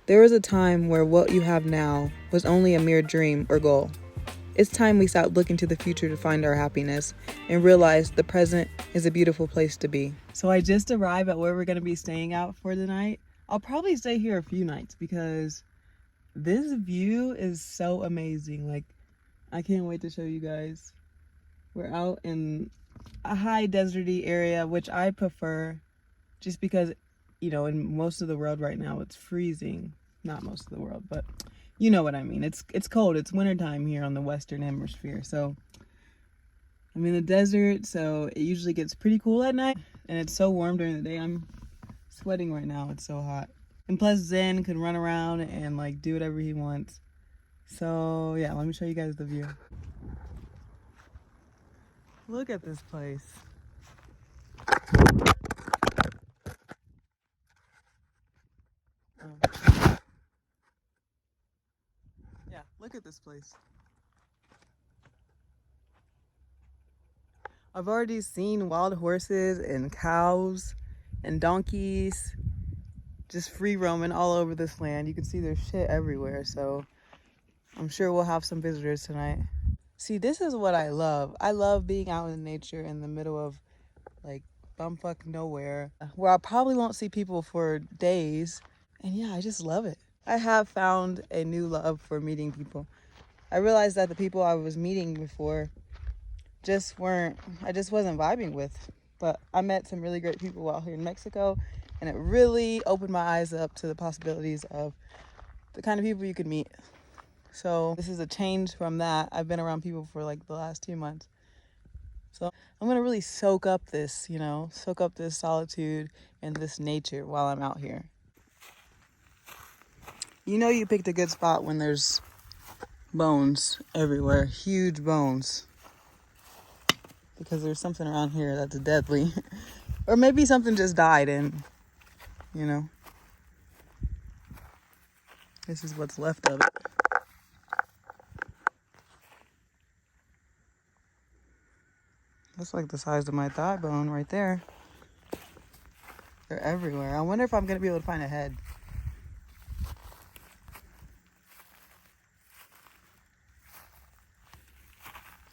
There was a time where what you have now was only a mere dream or goal. It's time we stopped looking to the future to find our happiness and realize the present is a beautiful place to be. So I just arrived at where we're going to be staying out for the night. I'll probably stay here a few nights because this view is so amazing. Like, I can't wait to show you guys. We're out in a high deserty area, which I prefer just because, you know, in most of the world right now it's freezing. Not most of the world, but you know what I mean. It's cold. It's wintertime here on the Western Hemisphere. So I'm in the desert, so it usually gets pretty cool at night. And it's so warm during the day. I'm sweating right now. It's so hot. And plus Zen can run around and like do whatever he wants. So yeah, let me show you guys the view. Look at this place. Yeah, look at this place. I've already seen wild horses and cows and donkeys just free roaming all over this land. You can see there's shit everywhere, so I'm sure we'll have some visitors tonight. See, this is what I love. I love being out in nature in the middle of like bumfuck nowhere where I probably won't see people for days. And yeah, I just love it. I have found a new love for meeting people. I realized that the people I was meeting before I just wasn't vibing with. But I met some really great people out here in Mexico, and it really opened my eyes up to the possibilities of the kind of people you could meet. So this is a change from that. I've been around people for like the last 2 months. So I'm gonna really soak up this, soak up this solitude and this nature while I'm out here. You know you picked a good spot when there's bones everywhere, huge bones. Because there's something around here that's deadly. Or maybe something just died and, this is what's left of it. That's like the size of my thigh bone right there. They're everywhere. I wonder if I'm gonna be able to find a head.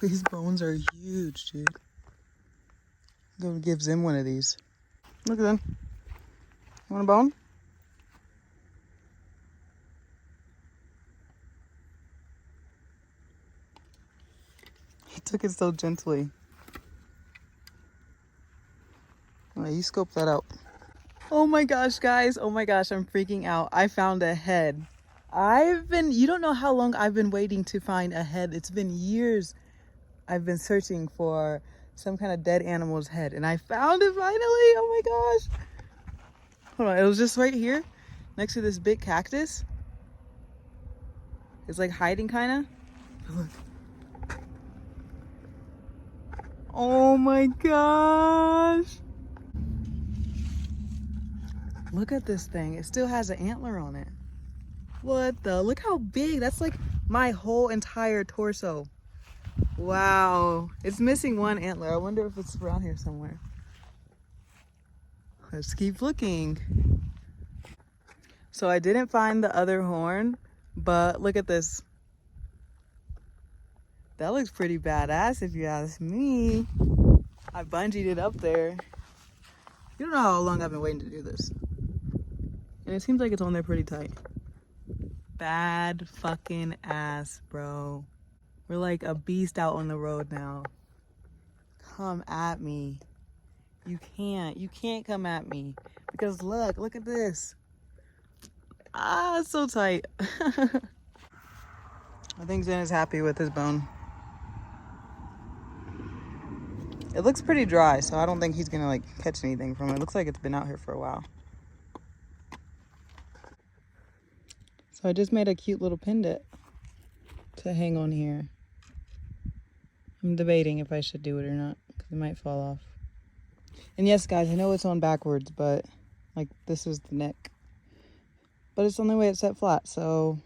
These bones are huge, dude. I'm gonna give Zim one of these. Look at them. You want a bone? He took it so gently. Oh, you scope that out. Oh my gosh, guys. Oh my gosh, I'm freaking out. I found a head. You don't know how long I've been waiting to find a head. It's been years. I've been searching for some kind of dead animal's head, and I found it finally. Oh my gosh. Hold on, it was just right here next to this big cactus. It's like hiding kind of. Look. Oh my gosh. Look at this thing. It still has an antler on it. Look how big. That's like my whole entire torso. Wow. It's missing one antler. I wonder if it's around here somewhere. Let's keep looking. So I didn't find the other horn, but look at this. That looks pretty badass if you ask me. I bungeed it up there. You don't know how long I've been waiting to do this. And it seems like it's on there pretty tight. Bad fucking ass, bro. We're like a beast out on the road now. Come at me. You can't come at me. Because look at this. Ah, it's so tight. I think Zen is happy with his bone. It looks pretty dry, so I don't think he's gonna like catch anything from it. It looks like it's been out here for a while. So I just made a cute little pendant to hang on here. I'm debating if I should do it or not, because it might fall off. And yes, guys, I know it's on backwards, but like this is the neck. But it's the only way it's set flat, so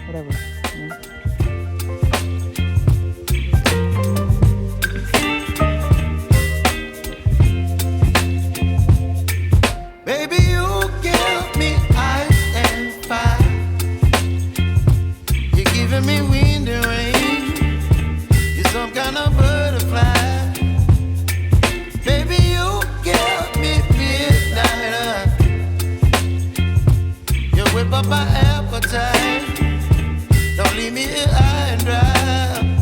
whatever. You know? Baby, you give me ice and whip up my appetite. Don't leave me here high and dry.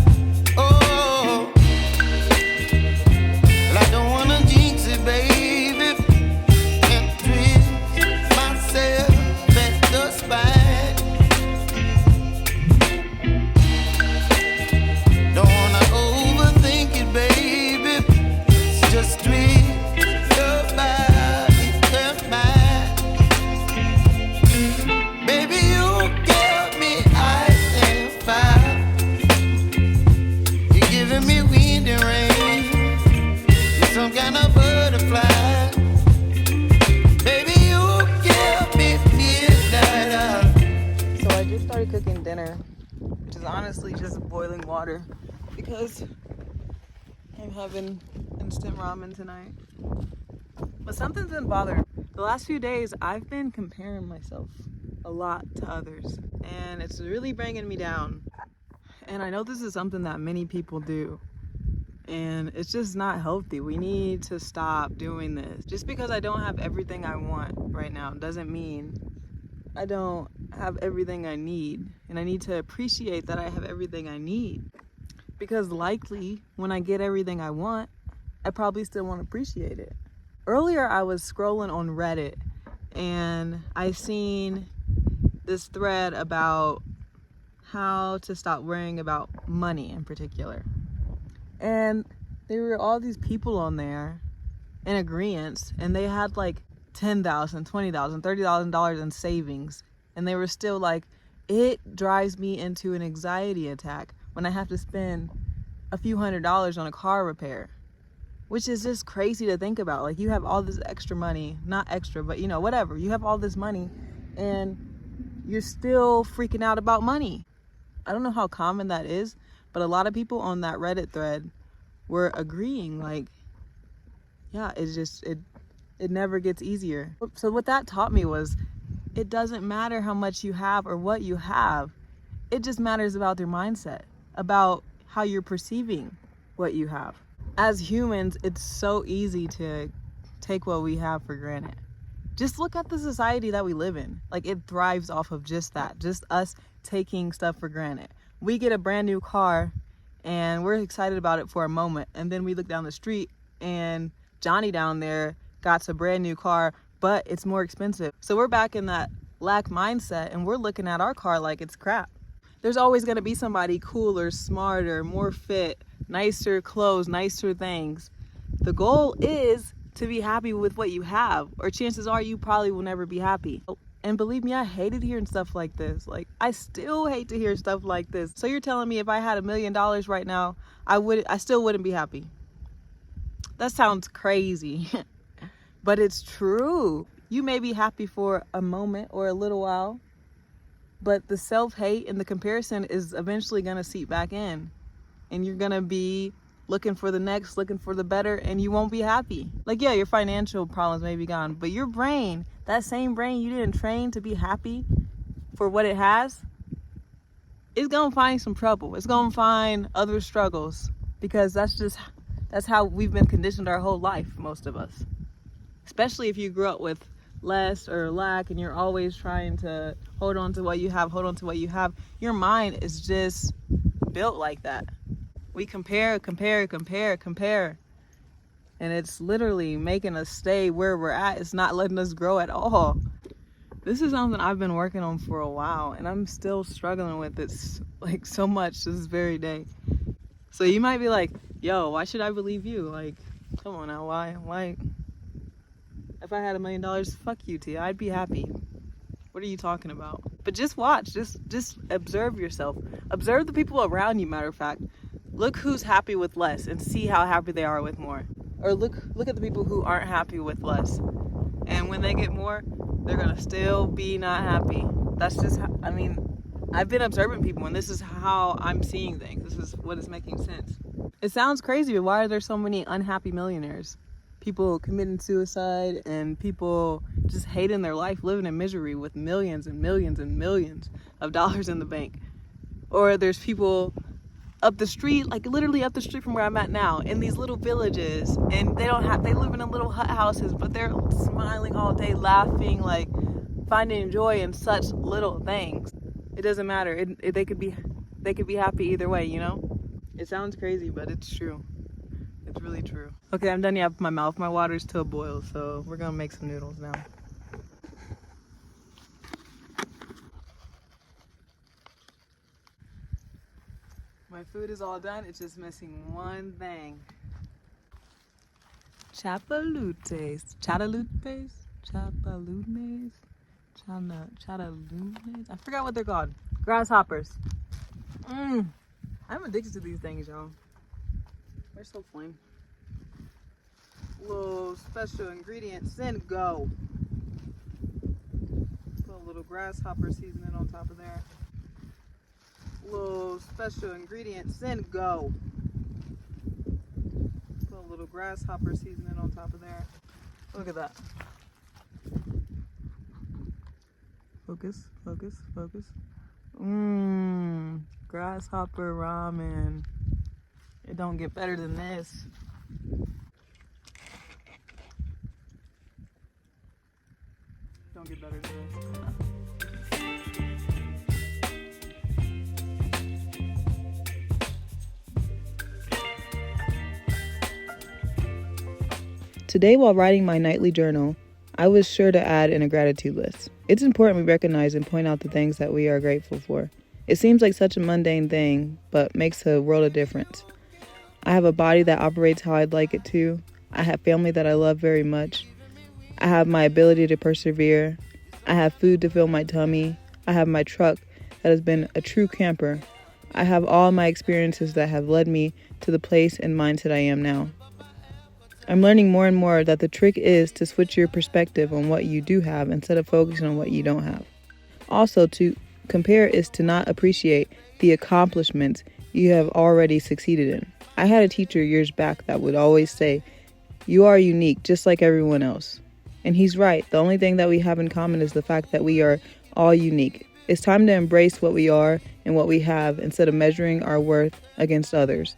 Oh, well, I don't wanna jinx it, baby, and twist myself at the spine. Don't wanna overthink it, baby. It's just twist your body and mine. Baby, you give me ice and fire. You're giving me wind and rain. You're some kind of butterfly. Baby, you give me midnight. So I just started cooking dinner, which is honestly just boiling water because I'm having instant ramen tonight. But something's been bothering me. The last few days, I've been comparing myself a lot to others, and it's really bringing me down. And I know this is something that many people do, and it's just not healthy. We need to stop doing this. Just because I don't have everything I want right now doesn't mean I don't have everything I need, and I need to appreciate that I have everything I need. Because likely, when I get everything I want, I probably still won't appreciate it. Earlier, I was scrolling on Reddit, and I seen this thread about how to stop worrying about money in particular. And there were all these people on there in agreement, and they had like $10,000, $20,000, $30,000 in savings, and they were still like, it drives me into an anxiety attack when I have to spend a few $100s on a car repair, which is just crazy to think about. Like, you have all this extra money, not extra, but you know, whatever. You have all this money and you're still freaking out about money. I don't know how common that is, but a lot of people on that Reddit thread were agreeing, like, yeah, it never gets easier. So what that taught me was, it doesn't matter how much you have or what you have. It just matters about your mindset, about how you're perceiving what you have. As humans, it's so easy to take what we have for granted. Just look at the society that we live in. Like, it thrives off of just that, just us taking stuff for granted. We get a brand new car and we're excited about it for a moment, and then we look down the street and Johnny down there got a brand new car, but it's more expensive. So we're back in that lack mindset, and we're looking at our car like it's crap. There's always going to be somebody cooler, smarter, more fit, nicer clothes, nicer things. The goal is to be happy with what you have, or chances are you probably will never be happy. And believe me, I hated hearing stuff like this. Like, I still hate to hear stuff like this. So you're telling me if I had $1 million right now, I still wouldn't be happy? That sounds crazy, but it's true. You may be happy for a moment or a little while, but the self-hate and the comparison is eventually gonna seep back in, and you're gonna be looking for the next, looking for the better, and you won't be happy. Like, yeah, your financial problems may be gone, but your brain, that same brain you didn't train to be happy for what it has, it's gonna find some trouble. It's gonna find other struggles, because that's how we've been conditioned our whole life, most of us. Especially if you grew up with less or lack, and you're always trying to hold on to what you have. Your mind is just built like that. We compare, and it's literally making us stay where we're at. It's not letting us grow at all. This is something I've been working on for a while, and I'm still struggling with it like so much this very day. So you might be like, yo, why should I believe you? Like, come on now, why? If I had $1 million, fuck you, Tia, I'd be happy. What are you talking about? But just watch, just observe yourself. Observe the people around you, matter of fact. Look who's happy with less and see how happy they are with more. Or look at the people who aren't happy with less. And when they get more, they're gonna still be not happy. That's just how, I've been observing people, and this is how I'm seeing things. This is what is making sense. It sounds crazy, but why are there so many unhappy millionaires? People committing suicide, and people just hating their life, living in misery with millions and millions and millions of dollars in the bank. Or there's people up the street, like literally up the street from where I'm at now, in these little villages, and they live in little hut houses, but they're smiling all day, laughing, like finding joy in such little things. It doesn't matter. They could be happy either way, you know? It sounds crazy, but it's true. It's really true. Okay, I'm done yapping my mouth. My water's till boil, so we're gonna make some noodles now. My food is all done. It's just missing one thing. Chapalutes. Chapalutes? Chapalutes? Chapalutes? I forgot what they're called. Grasshoppers. I'm addicted to these things, y'all. They're so flame. Little special ingredients and go. Put a little grasshopper seasoning on top of there. Little special ingredients and go. Put a little grasshopper seasoning on top of there. Look at that. Focus, focus, focus. Grasshopper ramen. It don't get better than this. Don't get better than this. Today, while writing my nightly journal, I was sure to add in a gratitude list. It's important we recognize and point out the things that we are grateful for. It seems like such a mundane thing, but makes a world of difference. I have a body that operates how I'd like it to. I have family that I love very much. I have my ability to persevere. I have food to fill my tummy. I have my truck that has been a true camper. I have all my experiences that have led me to the place and mindset I am now. I'm learning more and more that the trick is to switch your perspective on what you do have instead of focusing on what you don't have. Also, to compare is to not appreciate the accomplishments you have already succeeded in. I had a teacher years back that would always say, "You are unique, just like everyone else." And he's right. The only thing that we have in common is the fact that we are all unique. It's time to embrace what we are and what we have instead of measuring our worth against others.